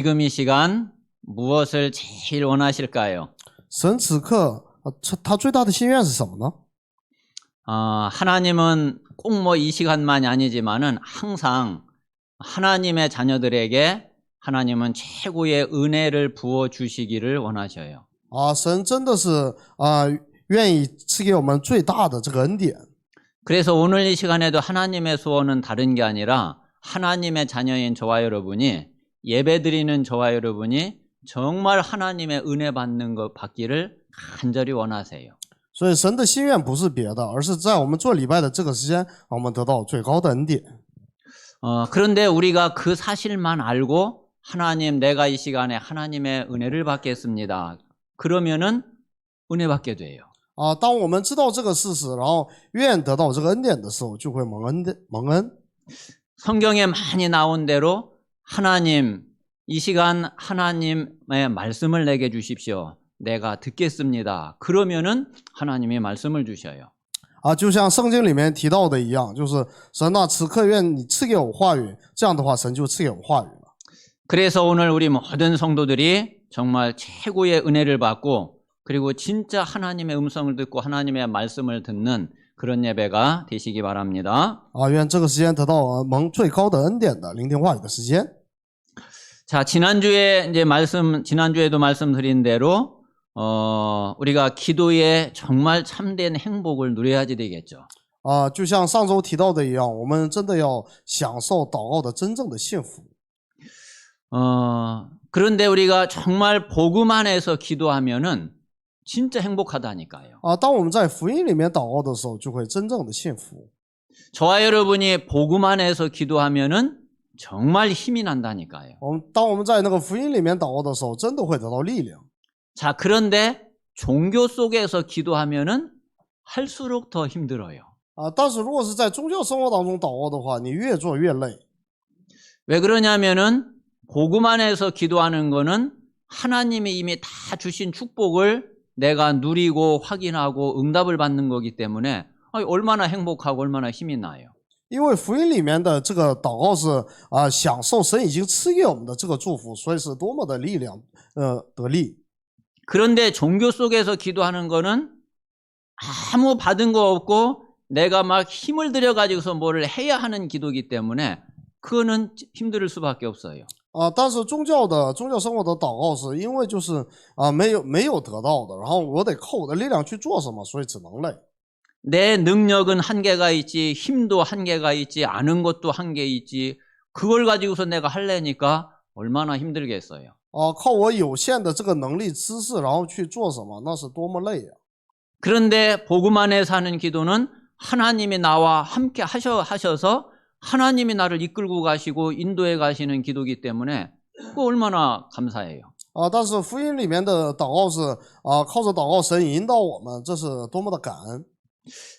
지금 이 시간 무엇을 제일 원하실까요? 神此刻他最大的心愿是什么呢？ 하나님은 꼭 뭐 이 시간만이 아니지만은 항상 하나님의 자녀들에게 하나님은 최고의 은혜를 부어 주시기를 원하셔요. 神真的是愿意赐给我们最大的这个恩典。 그래서 오늘 이 시간에도 하나님의 소원은 다른 게 아니라 하나님의 자녀인 저와 여러분이 예배드리는 저와 여러분이 정말 하나님의 은혜 받는 것 받기를 간절히 원하세요. 所以神的心愿不是别的，而是在我们做礼拜的这个时间，我们得到最高的恩典。 그런데 우리가 그 사실만 알고 하나님 내가 이 시간에 하나님의 은혜를 받겠습니다. 그러면은 은혜 받게 돼요. 当我们知道这个事实，然后愿得到这个恩典的时候，就会蒙恩。 성경에 많이 나온 대로 하나님 이 시간 하나님의 말씀을 내게 주십시오. 내가 듣겠습니다. 그러면은 하나님이 말씀을 주셔요. 就像圣经里面提到的一样，就是神啊，此刻愿你赐给我话语，这样的话神就赐给我话语了。 그래서 오늘 우리 모든 성도들이 정말 최고의 은혜를 받고 그리고 진짜 하나님의 음성을 듣고 하나님의 말씀을 듣는 그런 예배가 되시기 바랍니다. 愿这个时间得到蒙最高的恩典的聆听话语的时间。 자, 지난주에도 말씀드린 대로 우리가 기도에 정말 참된 행복을 누려야지 되겠죠. 就像上周提到的一样，我们真的要享受祷告的真正的幸福。 그런데 우리가 정말 복음 안에서 기도하면은 진짜 행복하다니까요. 当我们在福音里面祷告的时候，就会真正的幸福。 저와 여러분이 복음 안에서 기도하면은 정말 힘이 난다니까요. 当我们在那个福音里面祷告的时候，真的会得到力量。 자, 그런데 종교 속에서 기도하면은 할수록 더 힘들어요. 但是如果是在宗教生活当中祷告的话，你越做越累。 왜 그러냐면은 복음 안에서 기도하는 거는 하나님이 이미 다 주신 축복을 내가 누리고 확인하고 응답을 받는 거기 때문에 얼마나 행복하고 얼마나 힘이 나요. 因为福音里面的这个祷告是享受神已经赐给我们的这个祝福，所以是多么的力量得力。 그런데 종교 속에서 기도하는 거는 아무 받은 거 없고 내가 막 힘을 들여 가지고서 뭐를 해야 하는 기도이기 때문에 그거는 힘들 수밖에 없어요. 但是宗教生活的祷告是因为就是没有得到的，然后我得靠我的力量去做什么，所以只能累。 내 능력은 한계가 있지, 힘도 한계가 있지, 아는 것도 한계 있지. 그걸 가지고서 내가 하려니까 얼마나 힘들겠어요. 靠我有限的这个能力知识，然后去做什么，那是多么累呀！ 그런데 복음 안에 사는 기도는 하나님이 나와 함께 하셔서 하나님이 나를 이끌고 가시고 인도해 가시는 기도이기 때문에 그거 얼마나 감사해요. 但是福音里面的祷告是靠着祷告神引导我们，这是多么的感恩。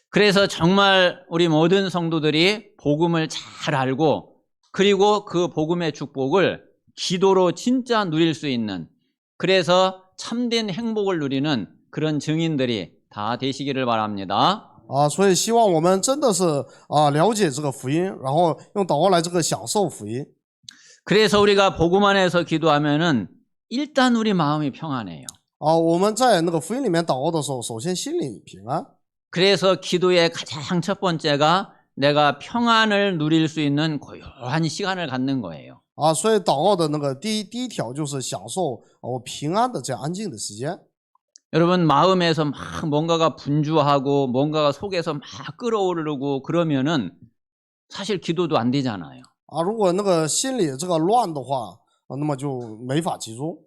그래서 정말 우리 모든 성도들이 복음을 잘 알고 그리고 그 복음의 축복을 기도로 진짜 누릴 수 있는 그래서 참된 행복을 누리는 그런 증인들이 다 되시기를 바랍니다. 所以希望我们真的是了解这个福音，然后用祷告来这个享受福音。 그래서 우리가 복음 안에서 기도하면은 일단 우리 마음이 평안해요. 我们在那个福音里面祷告的时候，首先心里平安。 그래서 기도의 가장 첫 번째가 내가 평안을 누릴 수 있는 고요한 시간을 갖는 거예요. 所以祷告的那个第一条就是享受我平安的这样安静的时间。 여러분 마음에서 막 뭔가가 분주하고 뭔가가 속에서 막 끓어오르고 그러면은 사실 기도도 안 되잖아요. 如果那个心里这个乱的话，那么就没法集中。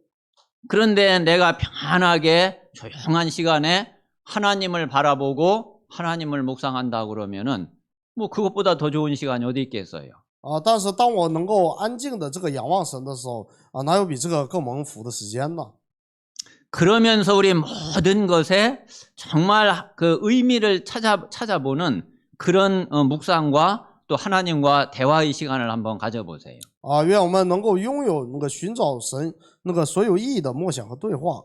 그런데 내가 평안하게 조용한 시간에 하나님을 바라보고 하나님을 묵상한다 그러면은 뭐 그것보다 더 좋은 시간이 어디 있겠어요. 但是当我能够安静的这个仰望神的时候，哪有比这个更蒙福的时间呢？ 그러면서 우리 모든 것에 정말 그 의미를 찾아보는 그런 묵상과 또 하나님과 대화의 시간을 한번 가져보세요. 愿我们能够拥有那个寻找神那个所有意义的默想和对话。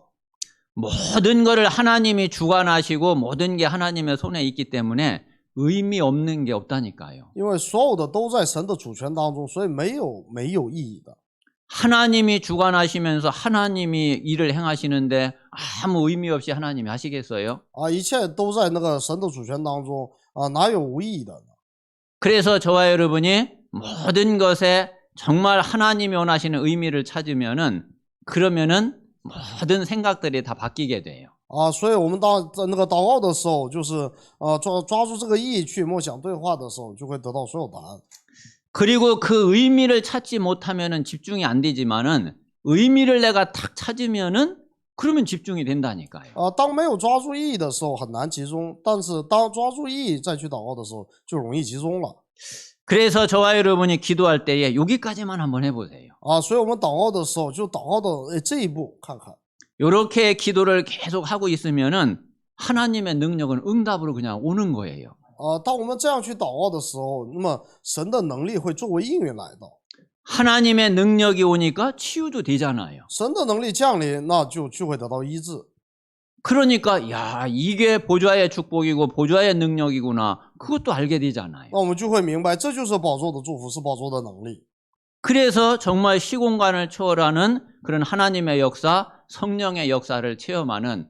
모든 것을 하나님이 주관하시고 모든 게 하나님의 손에 있기 때문에 의미 없는 게 없다니까요. 因为所有的都在神的主权当中，所以没有意义的。 하나님이 주관하시면서 하나님이 일을 행하시는데 아무 의미 없이 하나님이 하시겠어요? 啊，一切都在那个神的主权当中啊，哪有无意义的呢？ 그래서 저와 여러분이 모든 것에 정말 하나님이 원하시는 의미를 찾으면은 그러면은 모든 생각들이 다 바뀌게 돼요. 啊，所以我们在那个祷告的时候，就是抓住这个意义去默想对话的时候，就会得到所有答案。 그리고 그 의미를 찾지 못하면은 집중이 안 되지만은 의미를 내가 탁 찾으면은 그러면 집중이 된다니까요. 啊，当没有抓住意义的时候很难集中，但是当抓住意义再去祷告的时候，就容易集中了。 그래서 저와 여러분이 기도할 때에 여기까지만 한번 해보세요. 啊，所以我们祷告的时候就祷告到这一步看看。 이렇게 기도를 계속 하고 있으면은 하나님의 능력은 응답으로 그냥 오는 거예요. 当我们这样去祷告的时候，那么神的能力会作为应允来到。 하나님의 능력이 오니까 치유도 되잖아요. 神的能力降临，那就会得到医治。 그러니까 야 이게 보좌의 축복이고 보좌의 능력이구나 그것도 알게 되잖아요. 那我们就会明白，这就是宝座的祝福，是宝座的能力。 그래서 정말 시공간을 초월하는 그런 하나님의 역사, 성령의 역사를 체험하는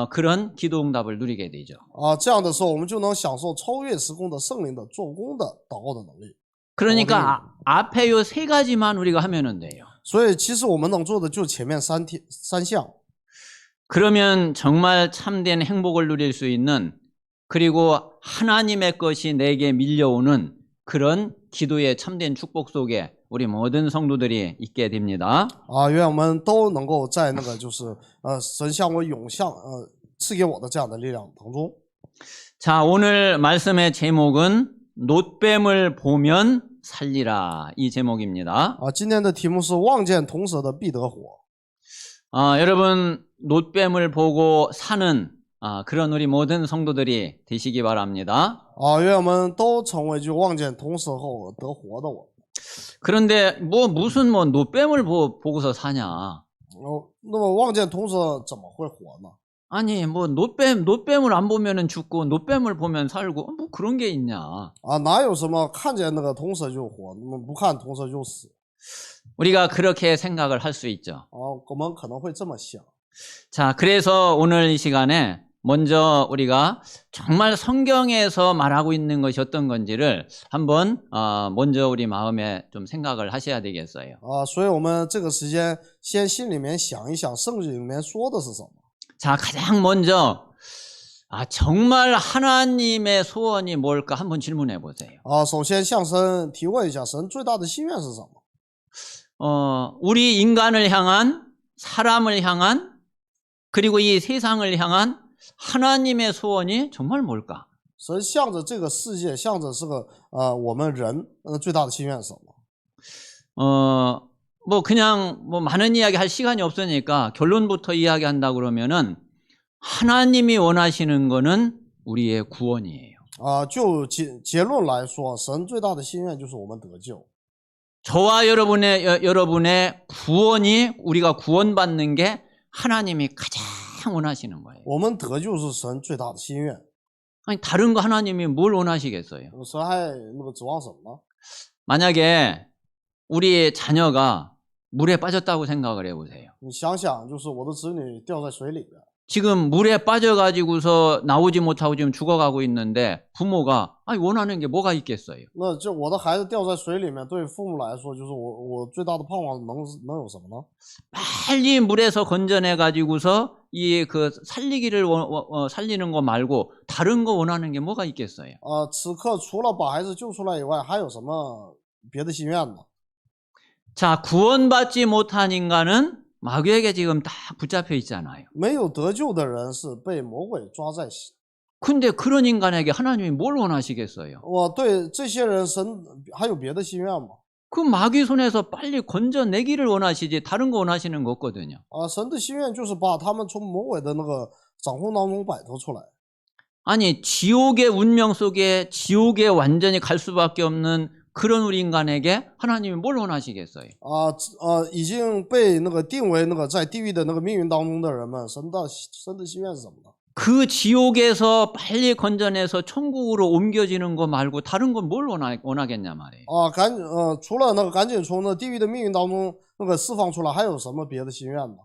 그런 기도응답을 누리게 되죠. 啊，这样的时候，我们就能享受超越时空的圣灵的做工的祷告的能力。 그러니까 앞에 요 세 가지만 우리가 하면은 돼요. 所以，其实我们能做的就前面三项。 그러면 정말 참된 행복을 누릴 수 있는 그리고 하나님의 것이 내게 밀려오는 그런 기도의 참된 축복 속에 우리 모든 성도들이 있게 됩니다. 啊，愿我们都能够在那个就是神向我涌向赐给我的这样的力量当中。 자, 오늘 말씀의 제목은 놋뱀을 보면 살리라 이 제목입니다. 啊，今天的题目是望见铜蛇的必得活。 여러분 놋뱀을 보고 사는 그런 우리 모든 성도들이 되시기 바랍니다. 啊，愿我们都成为就望见铜蛇后得活的我。 그런데 무슨 놋뱀을 보고서 사냐? 那么望见铜蛇怎么会活呢？ 아니 놋뱀을 안 보면은 죽고 놋뱀을 보면 살고 뭐 그런 게 있냐? 啊，哪有什么看见那个铜蛇就活，那么不看铜蛇就死？ 우리가 그렇게 생각을 할 수 있죠. 我们可能会这么想。 자, 그래서 오늘 이 시간에 먼저 우리가 정말 성경에서 말하고 있는 것이 어떤 건지를 한번 먼저 우리 마음에 좀 생각을 하셔야 되겠어요. 啊，所以我们这个时间先心里面想一想，圣经里面说的是什么？ 자, 가장 먼저 정말 하나님의 소원이 뭘까 한번 질문해 보세요. 啊，首先向神提问一下，神最大的心愿是什么？ 우리 인간을 향한 사람을 향한 그리고 이 세상을 향한 하나님의 소원이 정말 뭘까? 神向着这个世界，向着这个我们人，最大的心愿是什么？ 그냥 많은 이야기 할 시간이 없으니까 결론부터 이야기한다 그러면은 하나님이 원하시는 거는 우리의 구원이에요. 啊，就结论来说，神最大的心愿就是我们得救。 저와 여러분의 구원이 우리가 구원받는 게 하나님이 가장 원하시는 거예요. 我们得救是神最大的心愿。 아니 다른 거 하나님이 뭘 원하시겠어요? 神还那个指望什么呢？ 만약에 우리 자녀가 물에 빠졌다고 생각을 해보세요. 你想想，就是我的子女掉在水里边， 지금 물에 빠져가지고서 나오지 못하고 지금 죽어가고 있는데 부모가 원하는 게 뭐가 있겠어요? 那这我的孩子掉在水里面，对父母来说，就是我最大的盼望能有什么呢？ 빨리 물에서 건져내가지고서 이 그 살리기를 살리는 거 말고 다른 거 원하는 게 뭐가 있겠어요? 此刻除了把孩子救出来以外，还有什么别的心愿呢？ 자, 구원받지 못한 인간은 마귀에게 지금 다 붙잡혀 있잖아요. 没有得救的人是被魔鬼抓在。 근데 그런 인간에게 하나님이 뭘 원하시겠어요? 我对这些人，神还有别的心愿吗？ 그 마귀 손에서 빨리 건져내기를 원하시지 다른 거 원하시는 거 없거든요. 神的心愿就是把他们从魔鬼的那个掌控当中摆脱出来。 아니 지옥의 운명 속에 지옥에 완전히 갈 수밖에 없는 그런 우리 인간에게 하나님이 뭘 원하시겠어요? 已经被那个定为那个在地狱的那个命运当中的人们，神的心愿是什么呢？ 그 지옥에서 빨리 건져내서 천국으로 옮겨지는 거 말고 다른 건 뭘 원하겠냐 말이에요. 除了那个赶紧从那地狱的命运当中那个释放出来，还有什么别的心愿呢？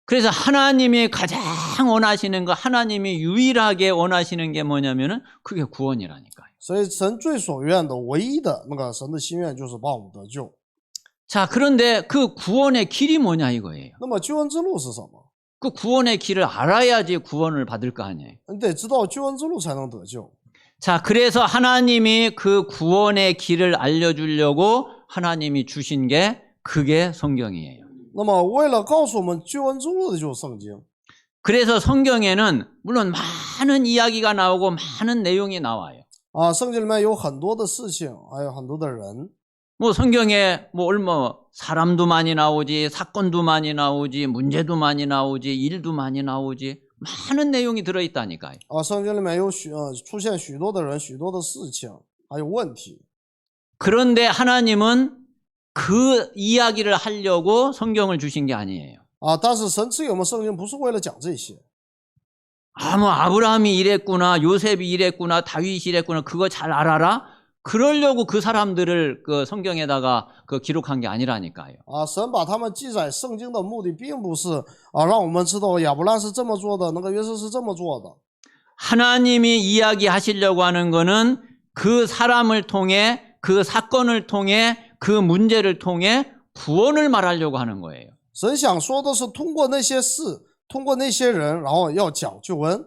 그래서 하나님이 가장 원하시는 거, 하나님이 유일하게 원하시는 게 뭐냐면은 그게 구원이라니까요. 所以神最所愿的唯一的那个神的心愿就是把我们得救。 자, 그런데 그 구원의 길이 뭐냐 이거예요. 那么救恩之路是什么？ 그 구원의 길을 알아야지 구원을 받을 거 아니에요. 你得知道救恩之路才能得救。 자, 그래서 하나님이 그 구원의 길을 알려주려고 하나님이 주신 게 그게 성경이에요. 那么为了告诉我们救恩之路的就是圣经。 그래서 성경에는 물론 많은 이야기가 나오고 많은 내용이 나와요. 啊，圣经里面有很多的事情，还有很多的人。 뭐 성경에 뭐 얼마 사람도 많이 나오지, 사건도 많이 나오지, 문제도 많이 나오지, 일도 많이 나오지, 많은 내용이 들어있다니까요. 啊，圣经里面有出现许多的人，许多的事情，还有问题。 그런데 하나님은 그 이야기를 하려고 성경을 주신 게 아니에요. 啊，但是神赐给我们圣经不是为了讲这些。 뭐 아브라함이 이랬구나, 요셉이 이랬구나, 다윗이 이랬구나, 그거 잘 알아라? 그러려고 그 사람들을 그 성경에다가 그 기록한 게 아니라니까요. 啊，神把他们记载圣经的目的，并不是啊让我们知道亚伯兰是这么做的，那个约瑟是这么做的。 하나님이 이야기하시려고 하는 거는 그 사람을 통해, 그 사건을 통해, 그 문제를 통해 구원을 말하려고 하는 거예요. 神想说的是通过那些事，通过那些人，然后要讲救恩。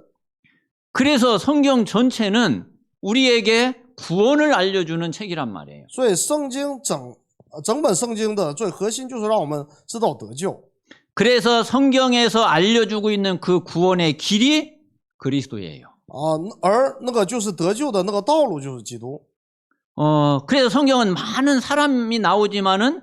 그래서 성경 전체는 우리에게 구원을 알려주는 책이란 말이에요. 所以圣经整本圣经的最核心就是让我们知道得救。 그래서 성경에서 알려주고 있는 그 구원의 길이 그리스도예요. 啊，而那个就是得救的那个道路就是基督。 그래서 성경은 많은 사람이 나오지만은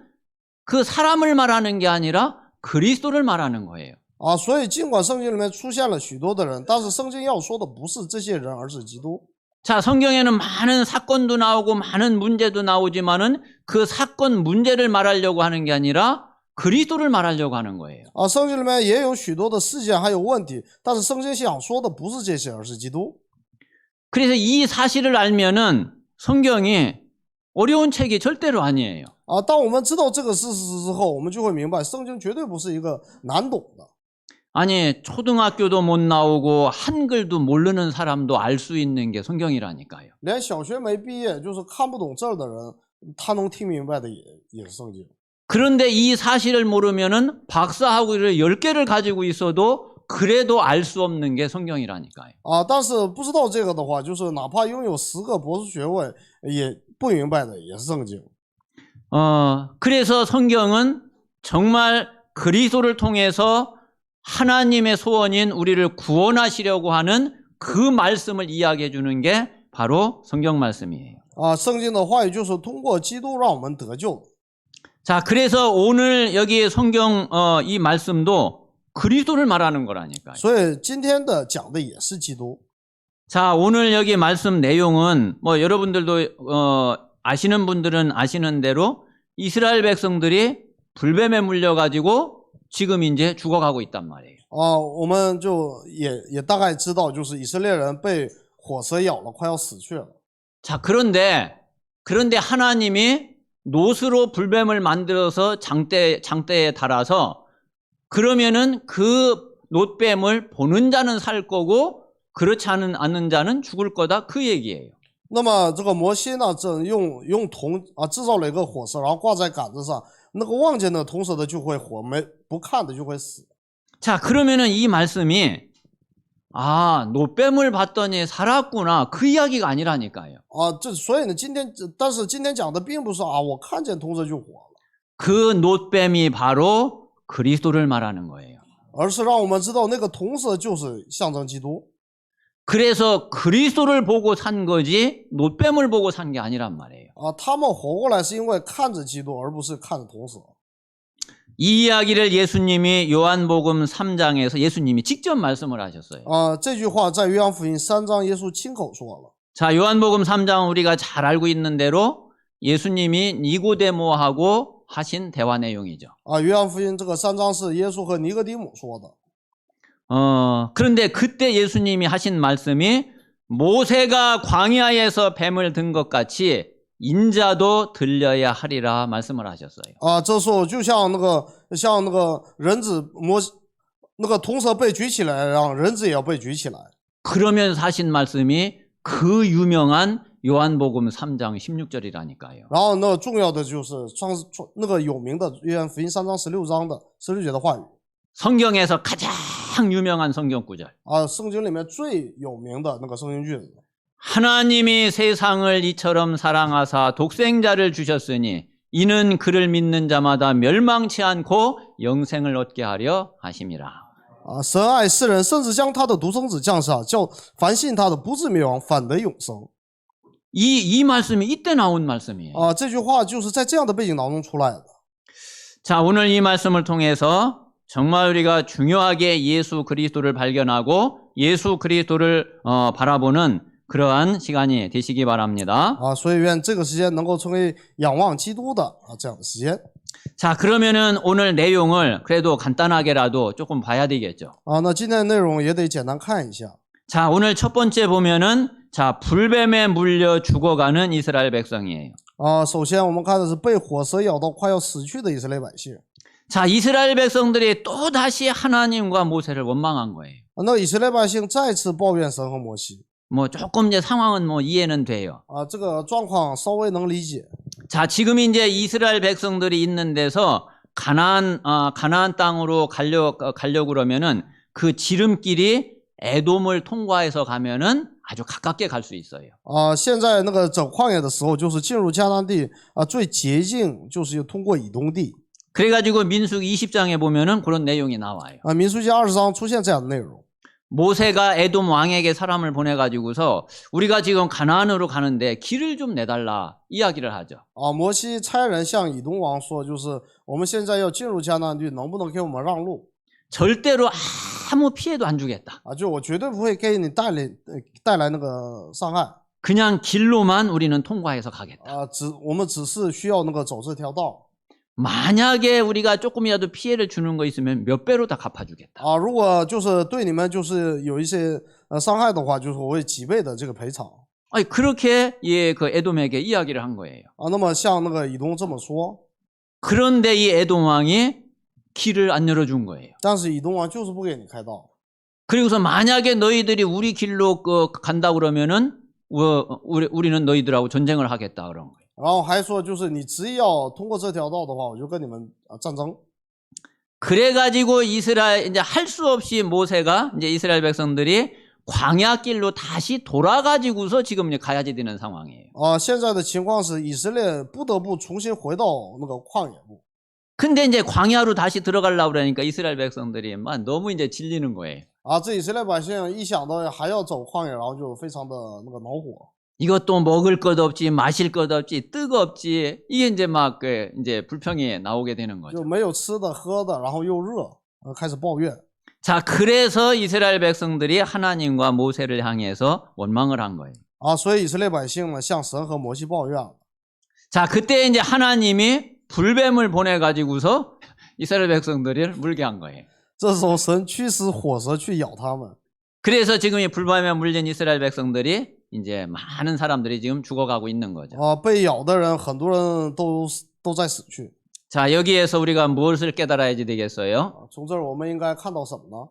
그 사람을 말하는 게 아니라 그리스도를 말하는 거예요. 啊，所以尽管圣经里面出现了许多的人，但是圣经要说的不是这些人，而是基督。 자, 성경에는 많은 사건도 나오고 많은 문제도 나오지만은 그 사건 문제를 말하려고 하는 게 아니라 그리스도를 말하려고 하는 거예요. 啊，圣经里面也有许多的事件还有问题，但是圣经想说的不是这些，而是基督。 그래서 이 사실을 알면은 성경이 어려운 책이 절대로 아니에요. 啊，当我们知道这个事实之后，我们就会明白，圣经绝对不是一个难懂的。 아니, 초등학교도 못 나오고 한글도 모르는 사람도 알 수 있는 게 성경이라니까요. 连小学没毕业，就是看不懂字儿的人，他能听明白的也是圣经。 그런데 이 사실을 모르면은 박사학위를 10개를 가지고 있어도 그래도 알 수 없는 게 성경이라니까요. 啊，但是不知道这个的话，就是哪怕拥有10个博士学位，也不明白的也是圣经。 그래서 성경은 정말 그리스도를 통해서 하나님의 소원인 우리를 구원하시려고 하는 그 말씀을 이야기해 주는 게 바로 성경 말씀이에요. 啊，圣经的话语就是通过基督让我们得救。 자, 그래서 오늘 여기 성경 이 말씀도 그리스도를 말하는 거라니까요. 所以今天的讲的也是基督。 자, 오늘 여기 말씀 내용은 뭐 여러분들도 아시는 분들은 아시는 대로 이스라엘 백성들이 불뱀에 물려가지고 지금 이제 죽어가고 있단 말이에요. 啊，我们就也大概知道，就是以色列人被火蛇咬了，快要死去了。 자, 그런데 하나님이 노스로 불뱀을 만들어서 장대에 달아서 그러면은 그 놋뱀을 보는 자는 살 거고 그렇지 않은 자는 죽을 거다 그 얘기예요. 那么这个摩西呢，用铜啊制造了一个火蛇，然后挂在杆子上，那个望见的铜蛇的就会活，不看的就会死。 자, 그러면은 이 말씀이 놋뱀을 봤더니 살았구나 그 이야기가 아니라니까요. 啊，所以呢，但是今天讲的并不是啊，我看见铜蛇就活了， 그 놋뱀이 바로 그리스도를 말하는 거예요. 而是让我们知道那个铜蛇就是象征基督。 그래서 그리스도를 보고 산 거지 놋뱀을 보고 산 게 아니란 말이에요. 啊，他们活过来是因为看着基督，而不是看着铜蛇。 이 이야기를 예수님이 요한복음 3장에서 예수님이 직접 말씀을 하셨어요. 啊，这句话在约翰福音3章耶稣亲口说了。 자, 요한복음 3장 우리가 잘 알고 있는 대로 예수님이 니고데모하고 하신 대화 내용이죠. 啊，约翰福音这个3章是耶稣和尼哥底母说的。 그런데 그때 예수님이 하신 말씀이 모세가 광야에서 뱀을 든 것 같이 인자도 들려야 하리라 말씀을 하셨어요. 啊，这时候就像那个人子那个铜蛇被举起来，让人子也要被举起来。 그러면서 하신 말씀이 그 유명한 요한복음 3장 16절이라니까요. 然后那重要的就是那个有名的约翰福音3章16节的话语 성경에서 가장 유명한 성경 구절. 啊，圣经里面最有名的那个圣经句子。 하나님이 세상을 이처럼 사랑하사 독생자를 주셨으니 이는 그를 믿는 자마다 멸망치 않고 영생을 얻게 하려 하심이라. 啊，神爱世人，甚至将他的独生子降下，叫凡信他的不至灭亡，反得永生。 이 말씀이 이때 나온 말씀이에요. 啊，这句话就是在这样的背景当中出来的。 자, 오늘 이 말씀을 통해서 정말 우리가 중요하게 예수 그리스도를 발견하고 예수 그리스도를 바라보는 그러한 시간이 되시기 바랍니다. 啊，所以愿这个时间能够成为仰望基督的这样的时间。 자, 그러면은 오늘 내용을 그래도 간단하게라도 조금 봐야 되겠죠. 啊，那今天的内容也得简单看一下。 자, 오늘 첫 번째 보면은 자, 불뱀에 물려 죽어가는 이스라엘 백성이에요. 啊，首先我们看的是被火蛇咬到快要死去的以色列百姓。 자, 이스라엘 백성들이 또다시 하나님과 모세를 원망한 거예요. 啊，那以色列百姓再次抱怨神和摩西。 뭐 조금 이제 상황은 뭐 이해는 돼요. 啊，这个状况稍微能理解。 자, 지금 이제 이스라엘 백성들이 있는 데서 가나안 땅으로 가려고 그러면은 그 지름길이 에돔을 통과해서 가면은 아주 가깝게 갈 수 있어요. 啊，现在那个走旷野的时候，就是进入迦南地啊，最捷径就是通过以东地。 그래가지고 민수기 20장에 보면은 그런 내용이 나와요. 啊，民书记20章出现这样的内容。 모세가 에돔 왕에게 사람을 보내가지고서 우리가 지금 가나안으로 가는데 길을 좀 내달라 이야기를 하죠. 啊，摩西差人向以东王说，就是我们现在要进入迦南地，能不能给我们让路？ 절대로 아무 피해도 안 주겠다. 啊，就我绝对不会给你带来那个伤害。 그냥 길로만 우리는 통과해서 가겠다. 啊，我们只是需要那个走这条道。 만약에 우리가 조금이라도 피해를 주는 거 있으면 몇 배로 다 갚아주겠다. 啊，如果就是对你们就是有一些伤害的话，就是我会几倍的这个赔偿。 아니, 그렇게 그 에돔에게 이야기를 한 거예요. 啊，那么像那个以东这么说， 그런데 이 에돔 왕이 길을 안 열어준 거예요. 但是以东王就是不给你开道。 그리고서 만약에 너희들이 우리 길로 간다 그러면은 우리는 너희들하고 전쟁을 하겠다 그런 거예요. 然后还说，就是你执意要通过这条道的话，我就跟你们战争。 그래가지고 이스라엘 이제 할 수 없이 모세가 이제 이스라엘 백성들이 광야길로 다시 돌아가지고서 지금 이제 가야지 되는 상황이에요. 啊，现在的情况是以色列不得不重新回到那个旷野路。 근데 이제 광야로 다시 들어가려고 그러니까 이스라엘 백성들이 막 너무 이제 질리는 거예요. 啊，这以色列百姓一想到还要走旷野，然后就非常的那个恼火。 이것도 먹을 것 없지, 마실 것 없지, 뜨겁지. 이게 이제 막 이제 불평이 나오게 되는 거죠. 就没有吃的喝的，然后又热，开始抱怨。 자, 그래서 이스라엘 백성들이 하나님과 모세를 향해서 원망을 한 거예요. 啊，所以以色列百姓呢向神和摩西抱怨。 자, 그때 이제 하나님이 불뱀을 보내가지고서 이스라엘 백성들을 물게 한 거예요. 这时候神驱使火蛇去咬他们。 그래서 지금 이 불뱀에 물린 이스라엘 백성들이 이제 많은 사람들이 지금 죽어가고 있는 거죠. 啊，被咬的人很多人都在死去。 자, 여기에서 우리가 무엇을 깨달아야지 되겠어요? 啊，从这儿我们应该看到什么呢？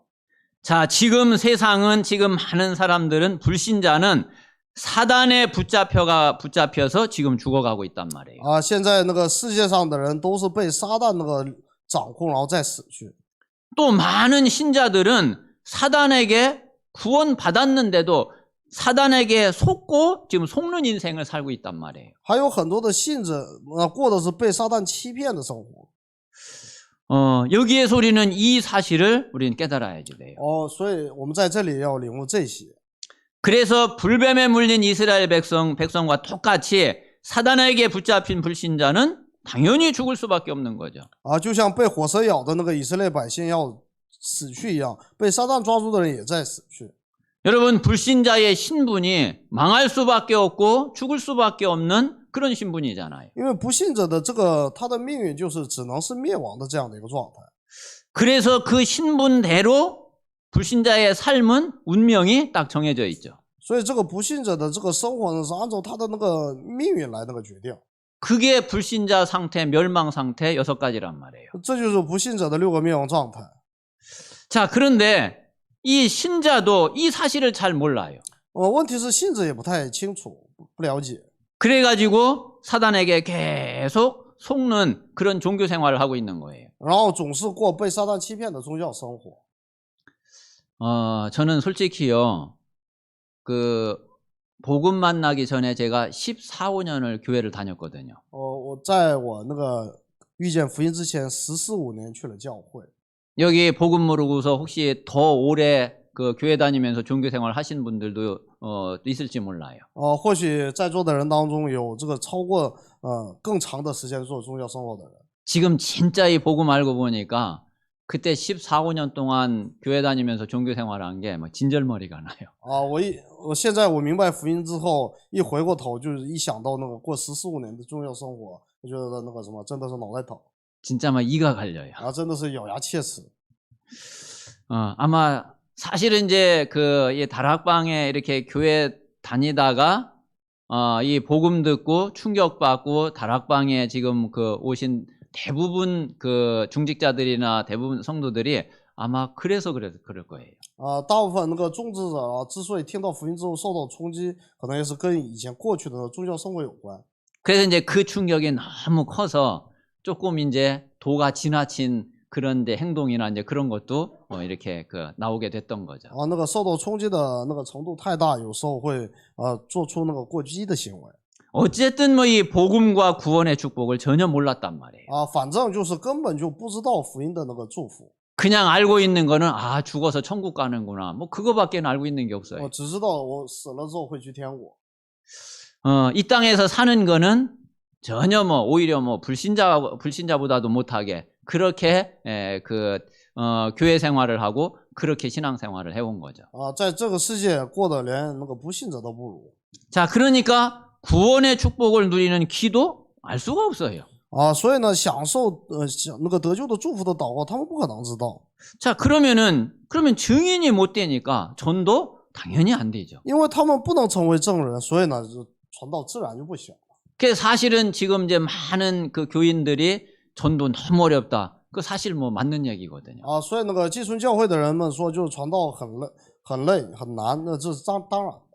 자, 지금 세상은 지금 많은 사람들은 불신자는 사단에 붙잡혀서 지금 죽어가고 있단 말이에요. 啊，现在那个世界上的人都是被撒旦那个掌控，然后再死去。 또 많은 신자들은 사단에게 구원받았는데도 사단에게 속고 지금 속는 인생을 살고 있단 말이에요. 还有很多的信者，过的是被撒旦欺骗的生活。 여기에서 우리는 이 사실을 우리는 깨달아야지 돼요. 哦，所以我们在这里要领悟这些。 그래서 불뱀에 물린 이스라엘 백성과 똑같이 사단에게 붙잡힌 불신자는 당연히 죽을 수밖에 없는 거죠. 啊，就像被火蛇咬的那个以色列百姓要死去一样，被撒旦抓住的人也在死去。 여러분, 불신자의 신분이 망할 수밖에 없고 죽을 수밖에 없는 그런 신분이잖아요. 因为不信者的这个他的命运就是只能是灭亡的这样的一个状态。 그래서 그 신분대로 불신자의 삶은 운명이 딱 정해져 있죠. 所以这个不信者的这个生活呢，是按照他的那个命运来那个决定。 그게 불신자 상태, 멸망 상태 6가지란 말이에요. 这就是不信者的6个灭亡状态。 자, 그런데 이 신자도 이 사실을 잘 몰라요. 问题是信者也不太清楚，不了解。 그래가지고 사단에게 계속 속는 그런 종교 생활을 하고 있는 거예요. 然后总是过被撒旦欺骗的宗教生活。 저는 솔직히요, 복음 만나기 전에 제가 14, 15년을 교회를 다녔거든요. 我在我那个遇见福音之前，14、15年去了教会。 여기 복음 모르고서 혹시 더 오래 그 교회 다니면서 종교 생활 하신 분들도 있을지 몰라요. 或许在座的人当中有这个超过更长的时间做宗教生活的人。 지금 진짜 이 복음 알고 보니까 그때 14, 15년 동안 교회 다니면서 종교 생활한 게 막 진절머리가 나요. 我现在我明白福音之后，一回过头就是一想到那个过14、15年的宗教生活，我觉得那个什么真的是脑袋疼。 진짜 막 이가 갈려요. 真的是咬牙切齿。 아마 사실은 이제 이 다락방에 이렇게 교회 다니다가 이 복음 듣고 충격받고 다락방에 지금 오신 대부분 중직자들이나 대부분 성도들이 아마 그래서 그럴 거예요. 大部分那个众志者之所以听到福音之后受到冲击，可能也是跟以前过去的宗教生活有关。 그래서 이제 그 충격이 너무 커서 조금 이제 도가 지나친 그런 행동이나 이제 그런 것도 이렇게 나오게 됐던 거죠. 那个受到冲击的那个程度太大，有时候会做出那个过激的行为。 어쨌든 이 복음과 구원의 축복을 전혀 몰랐단 말이에요. 反正就是根本就不知道福音的那个祝福。 그냥 알고 있는 거는 죽어서 천국 가는구나. 뭐 그거밖에 알고 있는 게 없어요. 只知道我死了之后会去天国。 이 땅에서 사는 거는 전혀 오히려 불신자보다도 못하게 그렇게 교회 생활을 하고 그렇게 신앙 생활을 해온 거죠. 在这个世界过得连那个不信者都不如。 자, 그러니까 구원의 축복을 누리는 기도 알 수가 없어요. 所以呢，享受那个得救的祝福的祷告，他们不可能知道。 자, 그러면 증인이 못 되니까 전도 당연히 안 되죠. 因为他们不能成为证人，所以呢，传道自然就不行。 그 사실은 지금 이제 많은 교인들이 전도 너무 어렵다. 그 사실 맞는 얘기거든요. 所以那个寄存教会的人们说，就是传道很累很难，那这是当然的。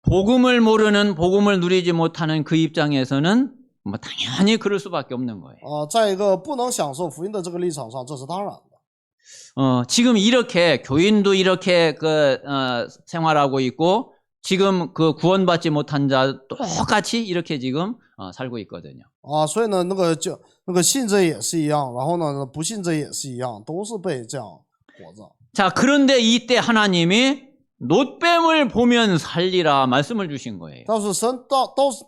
복음을 모르는 복음을 누리지 못하는 그 입장에서는 당연히 그럴 수밖에 없는 거예요. 在一个不能享受福音的这个立场上，这是当然的。 지금 이렇게 교인도 이렇게 생활하고 있고 지금 구원받지 못한 자 똑같이 이렇게 지금 살고 있거든요. 所以呢，那个信者也是一样，然后呢，不信者也是一样，都是被这样活着。 자, 그런데 이때 하나님이 놋뱀을 보면 살리라 말씀을 주신 거예요. 但是神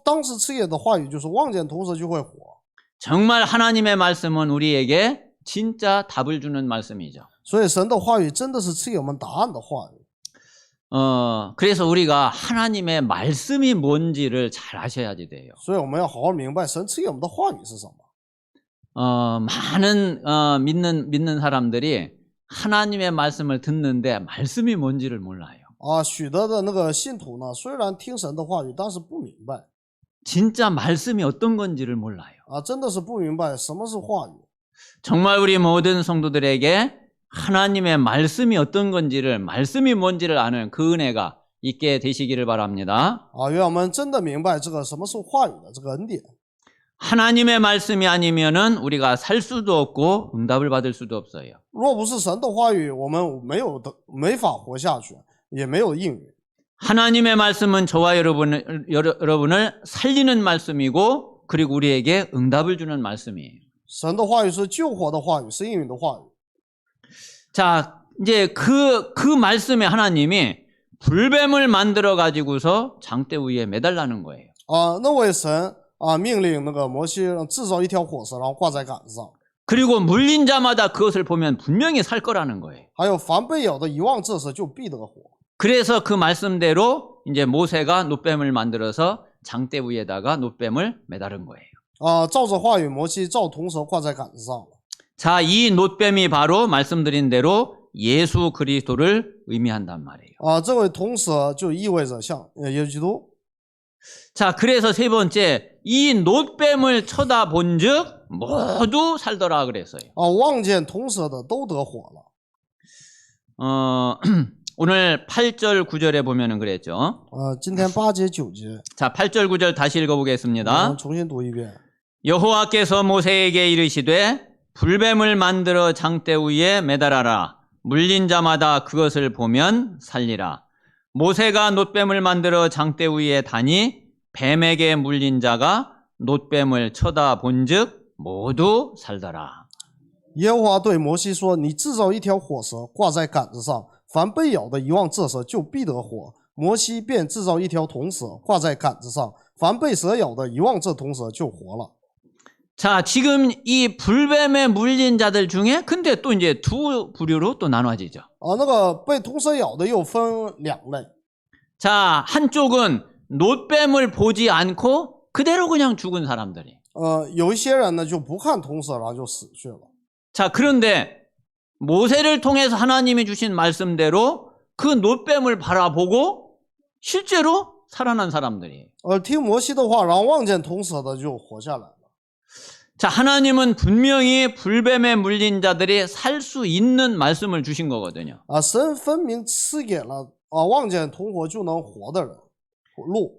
当时赐给的话语就是望见铜蛇就会活。 정말 하나님의 말씀은 우리에게 진짜 답을 주는 말씀이죠. 所以神的话语真的是赐给我们答案的话语。 그래서 우리가 하나님의 말씀이 뭔지를 잘 아셔야지 돼요. 所以我们要好好明白神赐给我们的话语是什么。 많은 믿는 사람들이 하나님의 말씀을 듣는데 말씀이 뭔지를 몰라요. 许多的那个信徒呢，虽然听神的话语，但是不明白。 진짜 말씀이 어떤 건지를 몰라요. 真的是不明白什么是话语。 정말 우리 모든 성도들에게 하나님의 말씀이 어떤 건지를 말씀이 뭔지를 아는 그 은혜가 있게 되시기를 바랍니다. 愿我们真的明白这个什么是话语的这个恩典。 하나님의 말씀이 아니면은 우리가 살 수도 없고 응답을 받을 수도 없어요. 若不是神的话语，我们没法活下去，也没有应允。 하나님의 말씀은 저와 여러분을 살리는 말씀이고 그리고 우리에게 응답을 주는 말씀이에요. 神的话语是救活的话语，是应允的话语。 자, 이제 그 말씀에 하나님이 불뱀을 만들어 가지고서 장대 위에 매달라는 거예요. 那位神命令那个摩西制造一条火蛇，然后挂在杆子上。 그리고 물린 자마다 그것을 보면 분명히 살 거라는 거예요. 还有凡被咬的一望这蛇，就必得活。 그래서 그 말씀대로 이제 모세가 놋뱀을 만들어서 장대 위에다가 놋뱀을 매다른 거예요. 照着话语，摩西照铜蛇挂在杆子上了。 자, 이 놋뱀이 바로 말씀드린 대로 예수 그리스도를 의미한단 말이에요. 这位同舍就意味着像耶稣基督。 자, 그래서 세 번째, 이 놋뱀을 쳐다본즉 모두 살더라 그랬어요. 望见同舍的都得活了。 오늘 8절 9절에 보면은 그랬죠. 今天8节9节， 자, 8절 9절 다시 我 읽어보겠습니다. 们重新读一遍。 여호와께서 모세에게 이르시되 불뱀을 만들어 장대 위에 매달아라. 물린 자마다 그것을 보면 살리라. 모세가 놋뱀을 만들어 장대 위에 다니 뱀에게 물린 자가 놋뱀을 쳐다본즉 모두 살더라. 耶和华对摩西说：“你制造一条火蛇，挂在杆子上，凡被咬的一望这蛇，就必得活。”摩西便制造一条铜蛇，挂在杆子上，凡被蛇咬的一望这铜蛇，就活了。 자, 지금 이 불뱀에 물린 자들 중에 근데 또 이제 두 부류로 또 나눠지죠. 那个被铜蛇咬的又分两类。 자, 한쪽은 놋뱀을 보지 않고 그대로 그냥 죽은 사람들이. 有一些人呢就不看铜蛇，然后就死去了。 자, 그런데 모세를 통해서 하나님이 주신 말씀대로 그 놋뱀을 바라보고 실제로 살아난 사람들이에요. 听摩西的话，然后望见铜蛇的就活下来了。 자, 하나님은 분명히 불뱀에 물린 자들이 살 수 있는 말씀을 주신 거거든요. 神分明赐给了望见铜火就能活的人路。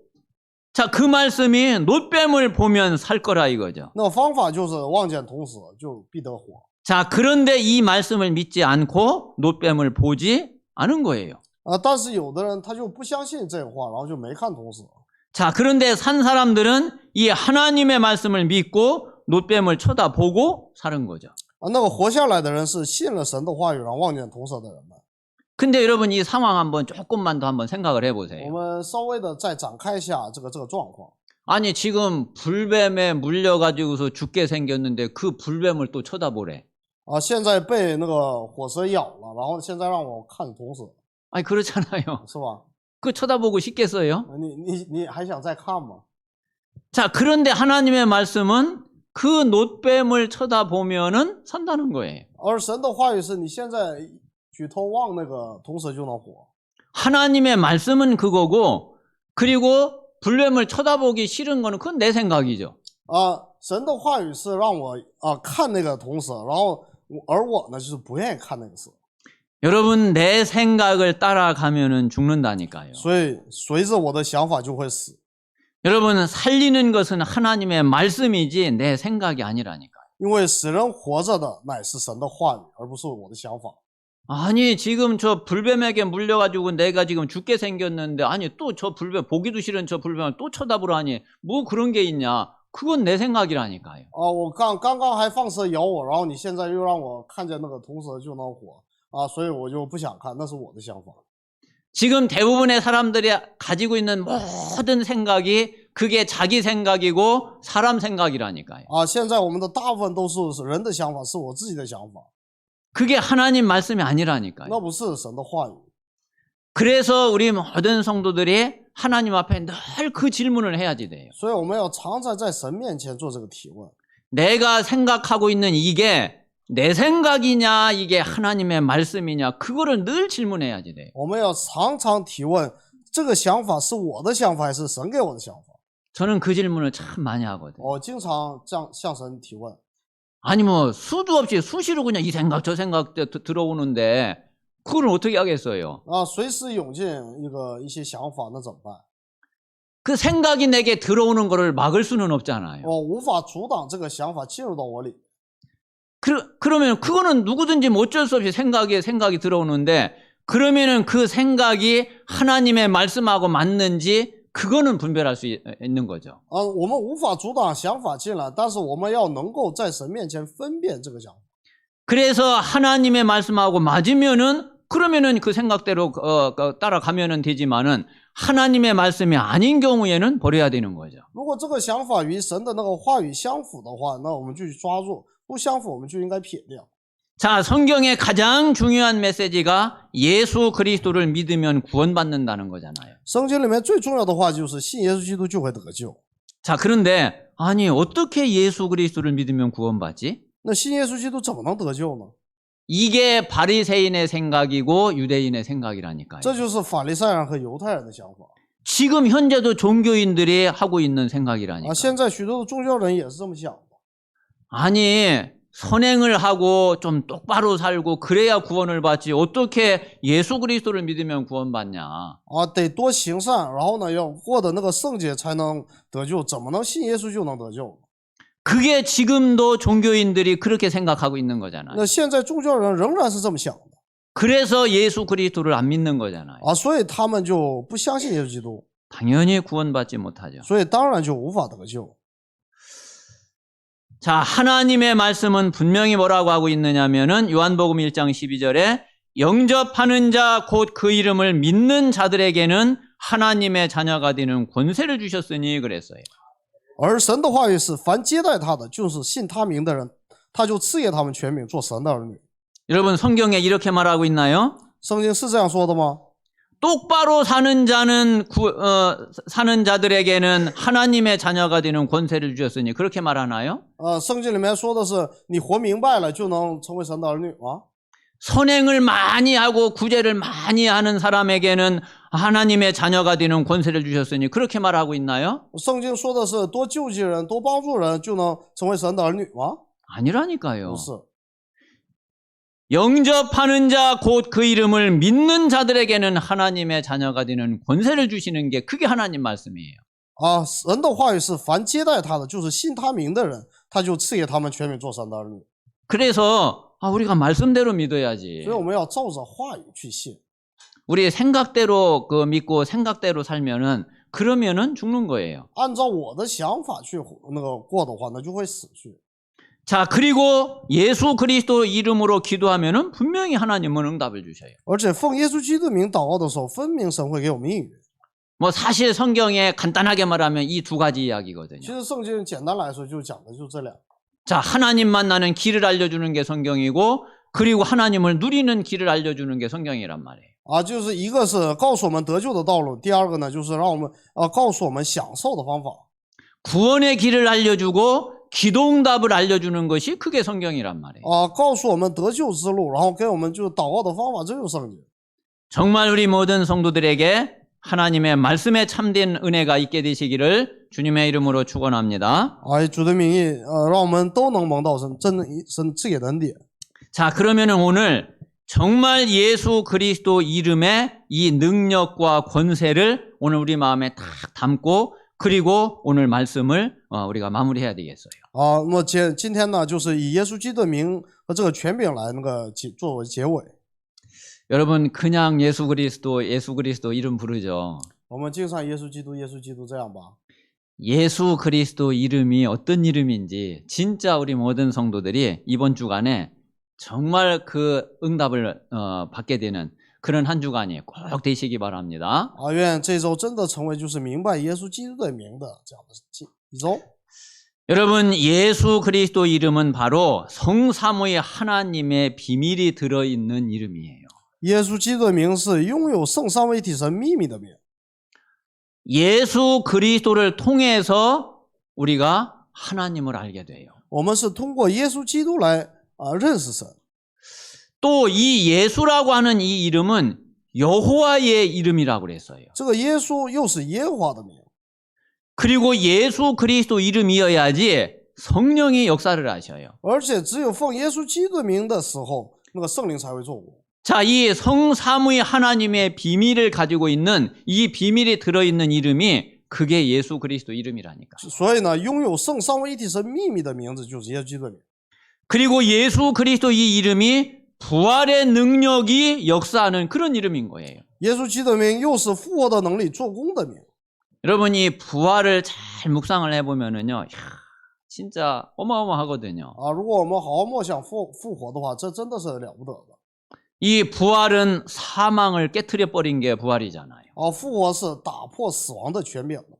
자, 그 말씀이 놋뱀을 보면 살 거라 이거죠. 那方法就是望见铜蛇就必得活。 자, 그런데 이 말씀을 믿지 않고 놋뱀을 보지 않은 거예요. 但是有的人他就不相信这话，然后就没看铜蛇。 자, 그런데 산 사람들은 이 하나님의 말씀을 믿고 놋뱀을 쳐다보고 사는 거죠. 那个活下来的人是信了神的话语，然后望见铜蛇的人们。 근데 여러분 이 상황 한번 조금만 더 한번 생각을 我 해보세요. 们稍微的再展开一下这个状况。 아니 지금 불뱀에 물려가지고서 죽게 생겼는데 그 불뱀을 또 쳐다보래. 现在被那个火蛇咬了，然后现在让我看铜蛇， 아니 그렇잖아요. 是吧？ 그 쳐다보고 싶겠어요? 你还想再看吗？ 자, 그런데 하나님의 말씀은 그 놋뱀을 쳐다보면은 산다는 거예요. 而神的话语是你现在举头望那个铜蛇就能活。 하나님의 말씀은 그거고 그리고 불뱀을 쳐다보기 싫은 거는 그건 내 생각이죠. 神的话语是让我看那个铜蛇，然后而我呢就是不愿意看那个蛇。 여러분 내 생각을 따라가면은 죽는다니까요. 所以随着我的想法就会死。 여러분 살리는 것은 하나님의 말씀이지 내 생각이 아니라니까요. 因为使人活着的乃是神的话语，而不是我的想法。 아니 지금 저 불뱀에게 물려가지고 내가 지금 죽게 생겼는데 아니 또 저 불뱀 보기도 싫은 저 불뱀을 또 쳐다보라니 뭐 그런 게 있냐. 그건 내 생각이라니까요. 我刚刚还放蛇咬我，然后你现在又让我看见那个铜蛇就能活所以我就不想看，那是我的想法。 지금 대부분의 사람들이 가지고 있는 모든 생각이 그게 자기 생각이고 사람 생각이라니까요. 现在我们的大部分都是人的想法，是我自己的想法， 그게 하나님 말씀이 아니라니까요. 那不是神的话语。 그래서 우리 모든 성도들이 하나님 앞에 늘 그 질문을 해야지 돼요. 所以我们要常常在神面前做这个提问。 내가 생각하고 있는 이게 내 생각이냐 이게 하나님의 말씀이냐 그거를 늘 질문해야지 돼요. 我们要常常提问，这个想法是我的想法还是神给我的想法？ 저는 그 질문을 참 많이 하거든요. 我经常这样向神提问。 아니 뭐 수도 없이 수시로 그냥 이 생각 저 생각 들어오는데 그걸 어떻게 하겠어요? 随时涌进一些想法，那怎么办？ 그 생각이 내게 들어오는 거를 막을 수는 없잖아요. 我无法阻挡这个想法进入到我里。 그러면 그거는 누구든지 뭐 어쩔 수 없이 생각이 들어오는데 그러면은 그 생각이 하나님의 말씀하고 맞는지 그거는 분별할 수 있는 거죠. 我们无法阻挡想法进来，但是我们要能够在神面前分辨这个想法。 그래서 하나님의 말씀하고 맞으면은 그러면은 그 생각대로 따라가면은 되지만은 하나님의 말씀이 아닌 경우에는 버려야 되는 거죠. 如果这个想法与神的那个话语相符的话，那我们就去抓住；不相符，我们就应该撇掉。 자, 성경의 가장 중요한 메시지가 예수 그리스도를 믿으면 구원받는다는 거잖아요. 圣经里面最重要的话就是信耶稣基督就会得救。 자, 그런데 아니 어떻게 예수 그리스도를 믿으면 구원받지? 那信耶稣基督怎么能得救呢？ 이게 바리새인의 생각이고 유대인의 생각이라니까요. 这就是法利赛人和犹太人的想法 지금 현재도 종교인들이 하고 있는 啊！ 생각이라니까. 现在许多的宗教人也是这么想的 아니, 선행을 하고 좀 똑바로 살고 그래야 구원을 받지 어떻게 예수 그리스도를 믿으면 구원받냐. 啊，得多行善，然后呢要过的那个圣洁才能得救，怎么能信耶稣就能得救？ 그게 지금도 종교인들이 그렇게 생각하고 있는 거잖아요. 那现在宗教人仍然是这么想的 그래서 예수 그리스도를 안 믿는 거잖아요. 啊，所以他们就不相信耶稣基督， 당연히 구원받지 못하죠. 所以当然就无法得救。 자, 하나님의 말씀은 분명히 뭐라고 하고 있느냐면은 요한복음 1장 12절에 영접하는 자 곧 그 이름을 믿는 자들에게는 하나님의 자녀가 되는 권세를 주셨으니 그랬어요. 而神的话语是，凡接待他的，就是信他名的人，他就赐给他们权柄，做神的儿女。 여러분 성경에 이렇게 말하고 있나요? 圣经是这样说的吗？ 똑바로 사는 자들에게는 하나님의 자녀가 되는 권세를 주셨으니 그렇게 말하나요? 圣经里面说的是，你活明白了就能成为神的儿女啊。 선행을 많이 하고 구제를 많이 하는 사람에게는 하나님의 자녀가 되는 권세를 주셨으니 그렇게 말하고 있나요? 圣经说的是，多救济人、多帮助人就能成为神的儿女吗？ 아니라니까요. 不是。 영접하는 자 곧 그 이름을 믿는 자들에게는 하나님의 자녀가 되는 권세를 주시는 게 그게 하나님 말씀이에요. 啊，神的话语是，凡接待他的，就是信他名的人，他就赐给他们权柄，做神的儿女。 그래서 우리가 말씀대로 믿어야지. 所以我们要照着话语去信。 우리 생각대로 믿고 생각대로 살면은 그러면은 죽는 거예요. 按照我的想法去那个过的话，那就会死去。 자, 그리고 예수 그리스도 이름으로 기도하면은 분명히 하나님은 응답을 주셔요. 而且奉耶稣基督的名祷告的时候，分明神会给我们应允。 뭐 사실 성경에 간단하게 말하면 이 두 가지 其 이야기거든요. 实圣经简单来说，就讲的就这两个。 자, 하나님 만나는 길을 알려주는 게 성경이고 그리고 하나님을 누리는 길을 알려주는 게 성경이란 말이에요. 啊，就是一个是告诉我们得救的道路，第二个呢，就是让我们告诉我们享受的方法。 구원의 길을 알려주고 기도응답을 알려주는 것이 그게 성경이란 말이에요. 啊，告诉我们得救之路，然后给我们就祷告的方法，这就是圣经。 정말 우리 모든 성도들에게 하나님의 말씀에 참된 은혜가 있게 되시기를 주님의 이름으로 축원합니다. 啊，主的名义，让我们都能蒙到神赐给的恩典。 자, 그러면은 오늘 정말 예수 그리스도 이름의 이 능력과 권세를 오늘 우리 마음에 딱 담고 그리고 오늘 말씀을 우리가 마무리해야 되겠어요. 啊，那么今天呢，就是以耶稣基督的名和这个权柄来作为结尾。 여러분 그냥 예수 그리스도 이름 부르죠. 我们经常耶稣基督，耶稣基督这样吧。 예수 그리스도 이름이 어떤 이름인지 진짜 우리 모든 성도들이 이번 주간에 정말 그 응답을 받게 되는 그런 한 주간이 꼭 되시기 바랍니다. 啊，愿这周真的成为就是明白耶稣基督的名的这样的一周。 여러분 예수 그리스도 이름은 바로 성삼위 하나님의 비밀이 들어있는 이름이에요. 耶稣基督的名是拥有圣三位一体神秘密的名。 예수 그리스도를 통해서 우리가 하나님을 알게 돼요. 我们是通过耶稣基督来认识神。 또 이 예수라고 하는 이 이름은 여호와의 이름이라고 그랬어요. 这个耶稣又是耶和华的名。 그리고 예수 그리스도 이름이어야지 성령이 역사를 하셔요. 而且只有奉耶稣基督的名的时候，那个圣灵才会做工。 자, 이 성삼위 하나님의 비밀을 가지고 있는 이 비밀이 들어있는 이름이 그게 예수 그리스도 이름이라니까. 所以呢，拥有圣三位一体神秘密的名字就是耶稣基督的名。 그리고 예수 그리스도 이 이름이 부활의 능력이 역사하는 그런 이름인 거예요. 耶稣基督的名又是复活的能力做工的名。 여러분 이 부활을 잘 묵상을 해보면은요, 진짜 어마어마하거든요. 啊，如果我们好好默想复活的话，这真的是了不得的。 이 부활은 사망을 깨트려 버린 게 부활이잖아요. 啊，复活是打破死亡的权柄的。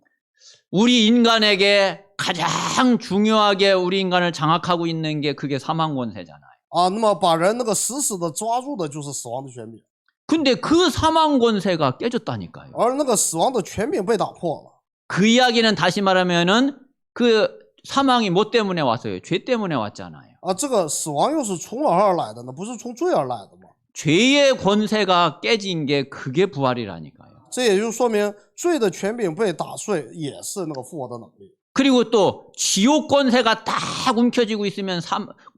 우리 인간에게 가장 중요하게 우리 인간을 장악하고 있는 게 그게 사망 권세잖아요. 啊，那么把人那个死死的抓住的就是死亡的权柄， 근데 그 사망 권세가 깨졌다니까요. 而那个死亡的权柄被打破了。 그 이야기는 다시 말하면은 그 사망이 뭐 때문에 왔어요? 죄 때문에 왔잖아요. 啊，这个死亡又是从哪而来的呢？不是从罪而来的吗？ 죄의 권세가 깨진 게 그게 부활이라니까요. 这也就说明罪的权柄被打碎，也是那个复活的能力。 그리고 또 지옥 권세가 딱 움켜쥐고 있으면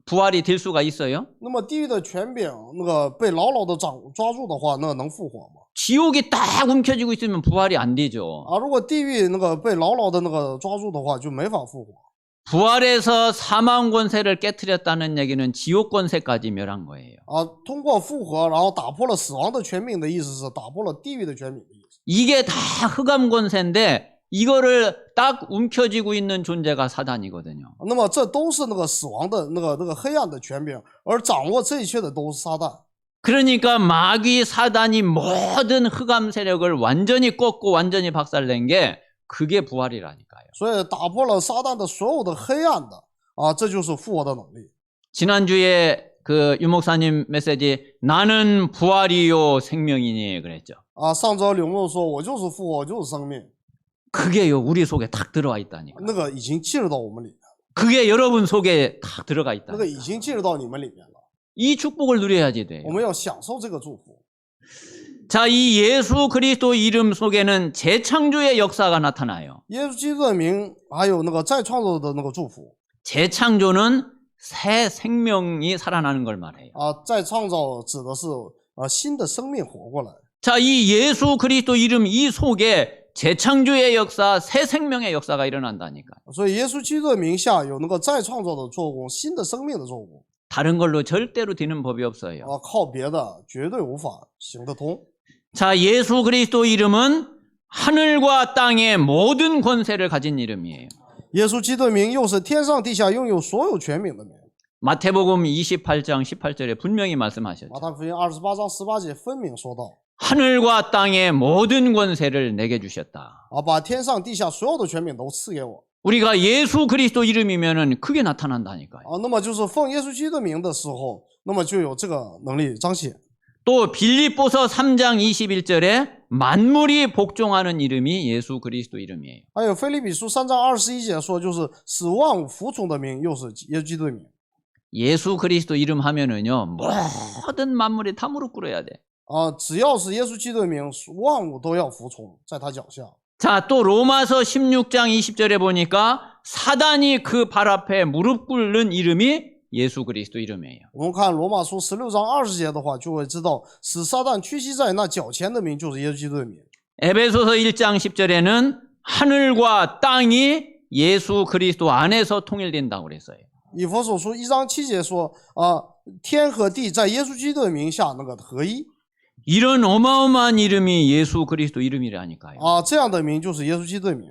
부활이 될 수가 있어요? 那么地狱的权柄那个被牢牢的抓住的话，那能复活吗？ 지옥이 딱 움켜쥐고 있으면 부활이 안 되죠. 啊，如果地狱那个被牢牢的那个抓住的话，就没法复活。 부활해서 사망 권세를 깨트렸다는 얘기는 지옥 권세까지 멸한 거예요. 啊，通过复活，然后打破了死亡的权柄的意思是打破了地狱的权柄的意思。 이게 다 흑암 권세인데 이거를 딱 움켜쥐고 있는 존재가 사단이거든요. 那么这都是那个死亡的那个黑暗的权柄，而掌握这一切的都是撒旦。 그러니까 마귀 사단이 모든 흑암 세력을 완전히 꺾고 완전히 박살낸 게 그게 부활이라니까요. 所以打破了撒旦的所有的黑暗的啊，这就是复活的能力。 지난주에 그 유목사님 메시지 나는 부활이요 생명이니 그랬죠. 啊，上周刘牧说：“我就是复活，我就是生命。 그게요 우리 속에 탁 들어와 있다니까. 那个已经进入到我们里面， 그게 여러분 속에 탁 들어가 那 있다. 个已经进入到你们里面了。 이 축복을 누려야지 돼요. 我们要享受这个祝福。 자, 이 예수 그리스도 이름 속에는 재창조의 역사가 나타나요. 耶稣基督的名，还有那个再创造的那个祝福 재창조는 새 생명이 살아나는 걸 말해요. 啊，再创造指的是新的生命活过来。 자, 이 예수 그리스도 이름 이 속에 재창조의 역사, 새 생명의 역사가 일어난다니까. 所以耶稣基督的名下有那个再创造的做工，新的生命的做工 다른 걸로 절대로 되는 법이 없어요. 啊，靠别的绝对无法行得通。 자, 예수 그리스도 이름은 하늘과 땅의 모든 권세를 가진 이름이에요. 耶稣基督的名又是天上地下拥有所有权柄的名。 마태복음 28장 18절에 분명히 말씀하셨죠. 马太福音28章18节分明说到 하늘과 땅의 모든 권세를 내게 주셨다. 啊，把天上地下所有的权柄都赐给我 우리가 예수 그리스도 이름이면은 크게 나타난다니까요. 啊。那么就是奉耶稣基督的名的时候，那么就有这个能力彰显。 또 빌립보서 3장 21절에 만물이 복종하는 이름이 예수 그리스도 이름이에요. 还有腓立比书3章21节说，就是使万物服从的名，又是耶稣基督的名 예수 그리스도 이름 하면은요 모든 만물이 다 무릎 꿇어야 돼. 啊。只要是耶稣基督的名，万物都要服从，在他脚下。 자, 또 로마서 16장 20절에 보니까 사단이 그 발 앞에 무릎 꿇는 이름이 예수 그리스도 이름이에요. 我们看罗马书16章20节的话，就会知道使撒旦屈膝在那脚前的名，就是耶稣基督的名。 에베소서 1장 10절에는 하늘과 땅이 예수 그리스도 안에서 통일된다고 그랬어요. 以弗所书1章7节说啊，天和地在耶稣基督的名下那个合一 이런 어마어마한 이름이 예수 그리스도 이름이라니까요. 啊，这样的名就是耶稣基督的名。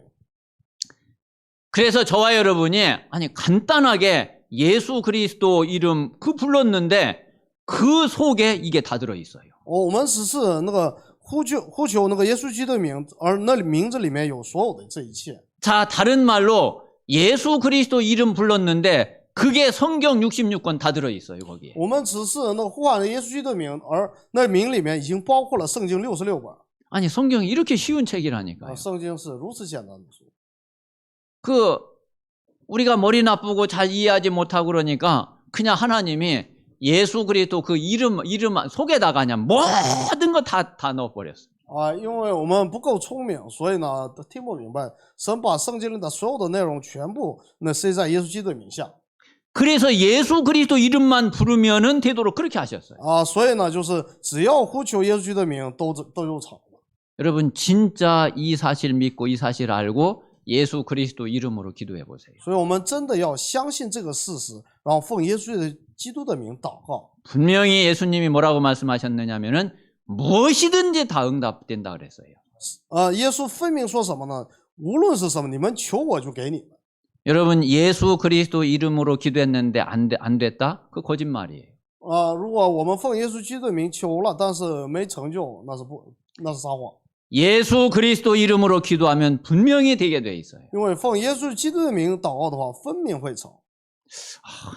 그래서 저와 여러분이 아니 간단하게 예수 그리스도 이름 그 불렀는데 그 속에 이게 다 들어 있어요. 我们只是那个呼求那个耶稣基督的名，而那名字里面有所有的这一切。 자, 다른 말로 예수 그리스도 이름 불렀는데 그게 성경 66권 다 들어 있어요, 거기에. 我们只是那个呼喊了耶稣基督的名，而那名里面已经包括了圣经66本。 아니, 성경이 이렇게 쉬운 책이라니까요. 圣经是如此简单的书。 그 우리가 머리 나쁘고 잘 이해하지 못하고 그러니까 그냥 하나님이 예수 그리스도 그 이름 속에다가 그냥 모든 거 다 넣어버렸어요. 啊，因为我们不够聪明，所以呢都听不明白。神把圣经里的所有的内容全部那塞在耶稣基督的名下 그래서 예수 그리스도 이름만 부르면은 되도록 그렇게 하셨어요. 啊，所以呢就是只要呼求耶稣基督的名，都有场了。 여러분 진짜 이 사실 믿고 이 사실 알고 예수 그리스도 이름으로 기도해 보세요. 所以我们真的要相信这个事实，然后奉耶稣基督的名祷告。 분명히 예수님이 뭐라고 말씀하셨느냐면은 무엇이든지 다 응답된다 그랬어요. 耶稣分明说什么呢？无论是什么，你们求我就给你们。 여러분 예수 그리스도 이름으로 기도했는데 안 됐다? 그 거짓말이에요. 如果我们奉耶稣基督的名求了，但是没成就，那是撒谎。 예수 그리스도 이름으로 기도하면 분명히 되게 돼 있어요. 因为奉耶稣基督的名祷告的话，分明会成。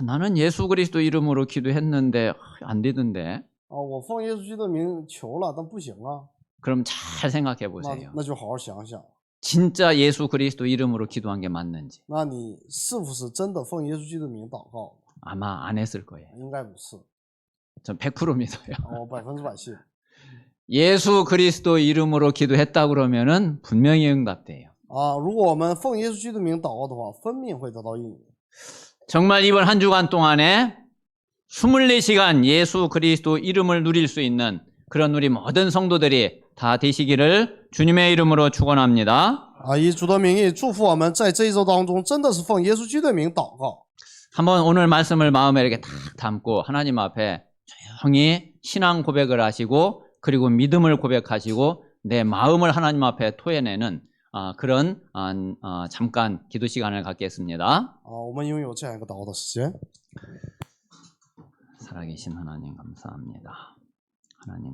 나는 예수 그리스도 이름으로 기도했는데 안 되던데. 我奉耶稣基督的名求了，但不行啊。 그럼 잘 생각해 보세요. 那就好好想想， 진짜 예수 그리스도 이름으로 기도한 게 맞는지. 那你是不是真的奉耶稣基督的名祷告？ 아마 안 했을 거예요. 应该不是。 전 100% 믿어요. 100%信。 예수 그리스도 이름으로 기도했다 그러면은 분명히 응답돼요. 如果我们奉耶稣基督名祷告的话，分明会得到应允。 정말 이번 한 주간 동안에 24시간 예수 그리스도 이름을 누릴 수 있는 그런 우리 모든 성도들이 다 되시기를 주님의 이름으로 축원합니다. 以主的名义祝福我们在这一周当中，真的是奉耶稣基督的名祷告。 한번 오늘 말씀을 마음에 이렇게 딱 담고 하나님 앞에 조용히 신앙 고백을 하시고 그리고 믿음을 고백하시고 내 마음을 하나님 앞에 토해내는 그런 잠깐 기도 시간을 갖겠습니다. 我们拥有这样一个祷告的时间。 살아계신 하나님 감사합니다. 하나님.